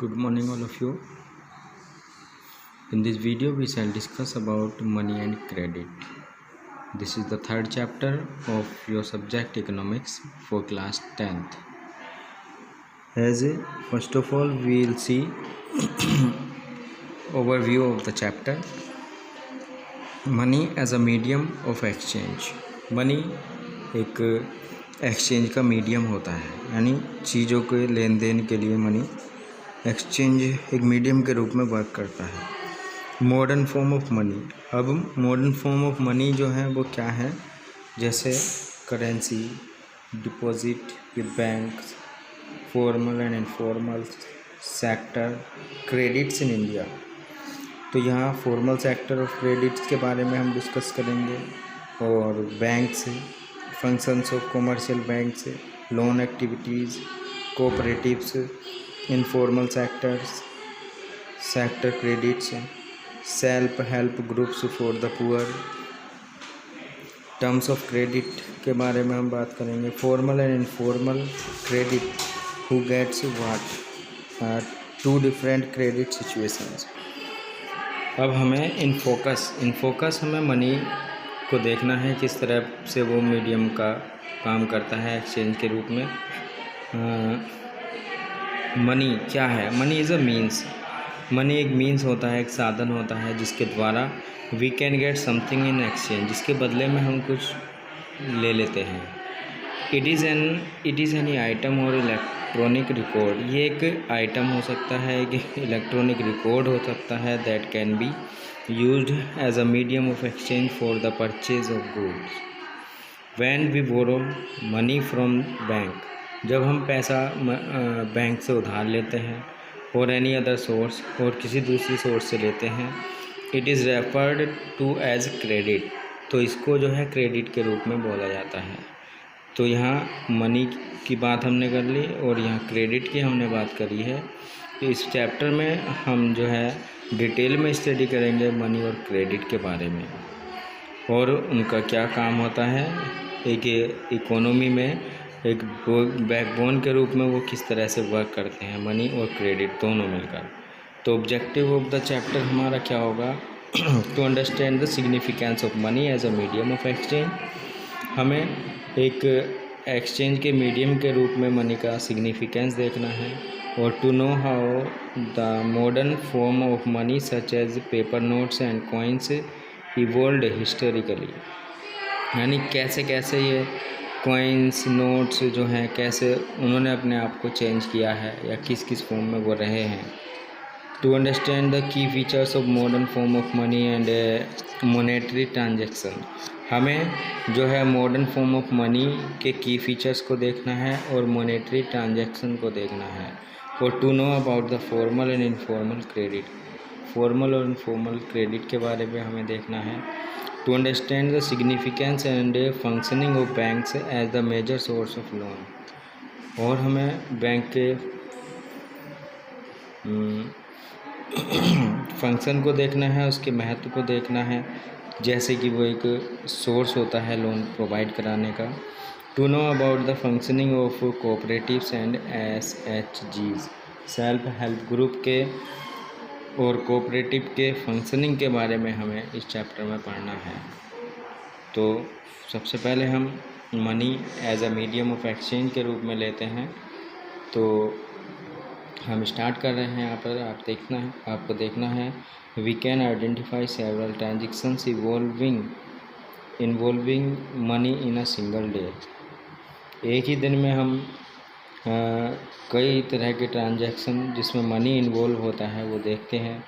Good morning all of you. In this video we shall discuss about money and credit. This is the third chapter of your subject economics for class 10th. First of all we will see overview of the chapter. Money as a medium of exchange. Money एक exchange का medium होता है, यानी चीज़ों के लेन then के लिए money exchange एक मीडियम के रूप में वर्क करता है। Modern form of money. अब मॉडर्न फॉर्म ऑफ मनी जो है वो क्या है, जैसे currency, deposit with banks, formal and informal sector, credits in India. तो यहाँ फॉर्मल सेक्टर ऑफ क्रेडिट्स के बारे में हम डिस्कस करेंगे, और banks, functions of commercial banks, loan activities, cooperatives, informal sectors, sector credits, self help groups for the poor, terms of credit के बारे में हम बात करेंगे। Formal and informal credit, who gets what, two different credit situations. अब हमें in focus हमें money को देखना है, किस तरह से वो मीडियम का काम करता है एक्सचेंज के रूप में। मनी क्या है? Money is a means. Money एक मीन्स होता है, एक साधन होता है जिसके द्वारा we can get something in exchange, जिसके बदले में हम कुछ ले लेते हैं। इट इज़ एनी आइटम और इलेक्ट्रॉनिक रिकॉर्ड। ये एक आइटम हो सकता है, एक इलेक्ट्रॉनिक रिकॉर्ड हो सकता है, that can be used as a medium of exchange for the purchase of goods. When we borrow money from bank, जब हम पैसा बैंक से उधार लेते हैं, और एनी अदर सोर्स, और किसी दूसरी सोर्स से लेते हैं, it is referred to as credit. तो इसको जो है क्रेडिट के रूप में बोला जाता है। तो यहाँ मनी की बात हमने कर ली और यहाँ क्रेडिट की हमने बात करी है। तो इस चैप्टर में हम जो है डिटेल में स्टडी करेंगे मनी और क्रेडिट के बारे में, और उनका क्या काम होता है एक इकोनॉमी में, एक बैकबोन के रूप में वो किस तरह से वर्क करते हैं, मनी और क्रेडिट दोनों मिलकर। तो ऑब्जेक्टिव ऑफ द चैप्टर हमारा क्या होगा? To understand the significance of money as a medium of exchange. हमें एक एक्सचेंज के मीडियम के रूप में मनी का सिग्निफिकेंस देखना है, और to know how the modern form of money such as paper notes and coins evolved historically. यानी कैसे कैसे ये कॉइन्स, नोट्स जो हैं, कैसे उन्होंने अपने आप को चेंज किया है या किस किस फॉर्म में वो रहे हैं। To understand the key features of modern form of money and monetary transaction. हमें जो है मॉडर्न फॉर्म ऑफ मनी के की फीचर्स को देखना है और मॉनेटरी ट्रांजैक्शन को देखना है, और to know about the formal and informal credit. Formal और इनफॉर्मल क्रेडिट के बारे में हमें देखना है। To understand the significance and functioning of banks as the major source of loan. और हमें बैंक के फंक्शन को देखना है, उसके महत्व को देखना है, जैसे कि वो एक सोर्स होता है लोन प्रोवाइड कराने का। To know about the functioning of cooperatives and SHGs, self help group के और कोऑपरेटिव के फंक्शनिंग के बारे में हमें इस चैप्टर में पढ़ना है। तो सबसे पहले हम money as a medium of exchange के रूप में लेते हैं। तो हम स्टार्ट कर रहे हैं। यहाँ पर आपको देखना है we can identify several transactions involving money in a single day. एक ही दिन में हम कई तरह के ट्रांजैक्शन जिसमें मनी इन्वॉल्व होता है वो देखते हैं।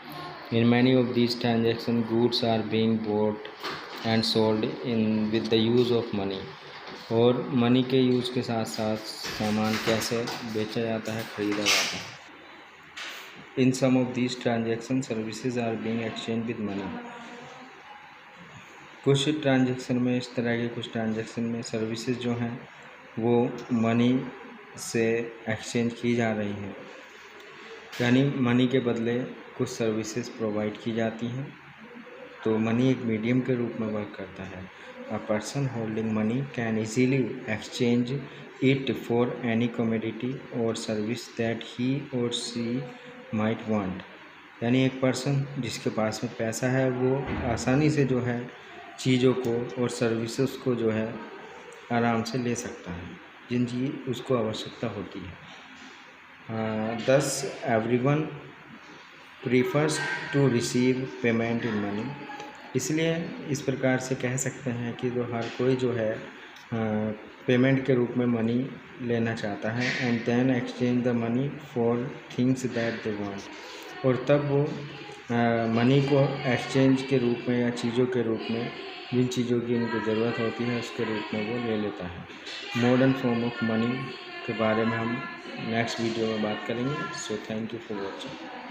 In many of these transaction goods are being bought and sold in with the use of money. और मनी के यूज़ के साथ साथ सामान कैसे बेचा जाता है, ख़रीदा जाता है। In some of these transaction services are being exchange with money. कुछ ट्रांजैक्शन में इस तरह के, कुछ ट्रांजैक्शन में सर्विसेज जो हैं वो मनी से एक्सचेंज की जा रही हैं, यानी मनी के बदले कुछ सर्विसेज प्रोवाइड की जाती हैं। तो मनी एक मीडियम के रूप में वर्क करता है। A person holding money can easily exchange it for any commodity और सर्विस दैट ही और शी माइट वांट, यानी एक पर्सन जिसके पास में पैसा है वो आसानी से जो है चीज़ों को और सर्विसेज को जो है आराम से ले सकता है जिन चीज़ उसको आवश्यकता होती है। Thus everyone prefers to receive payment in money, इसलिए इस प्रकार से कह सकते हैं कि जो हर कोई जो है पेमेंट के रूप में मनी लेना चाहता है। And then exchange the money for things that they want, और तब वो मनी को एक्सचेंज के रूप में या चीज़ों के रूप में जिन चीज़ों की उनको ज़रूरत होती है उसके रूप में वो ले लेता है। मॉडर्न फॉर्म ऑफ मनी के बारे में हम नेक्स्ट वीडियो में बात करेंगे। So thank you for watching.